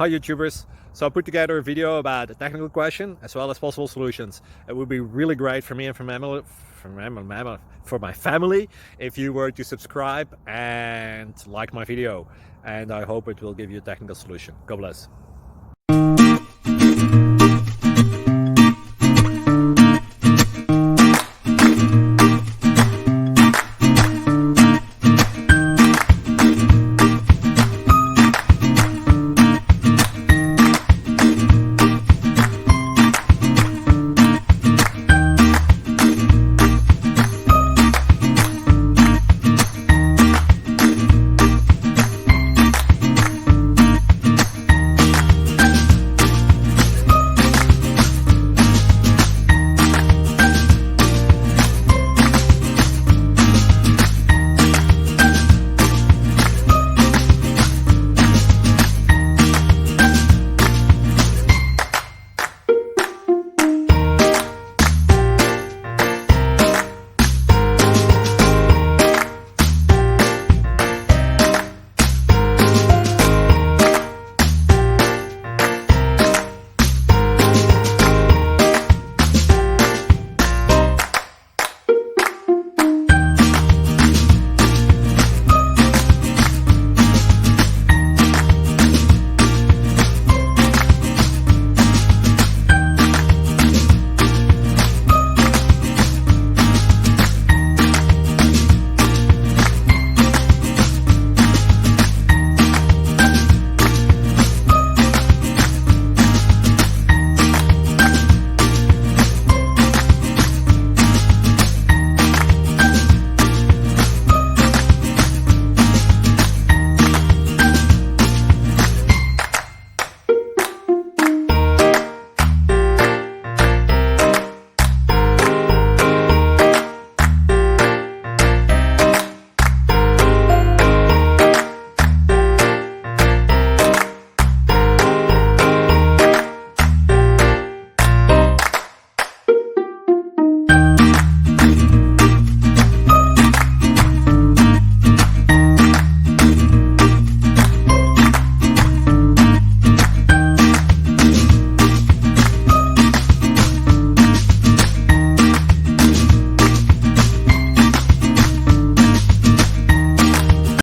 Hi YouTubers! So I put together a video about a technical question as well as possible solutions. It would be really great for me and for my family if you were to subscribe and like my video, and I hope it will give you a technical solution. God bless.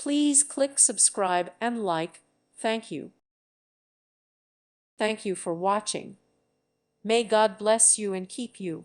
Please click subscribe and like. Thank you. Thank you for watching. May God bless you and keep you.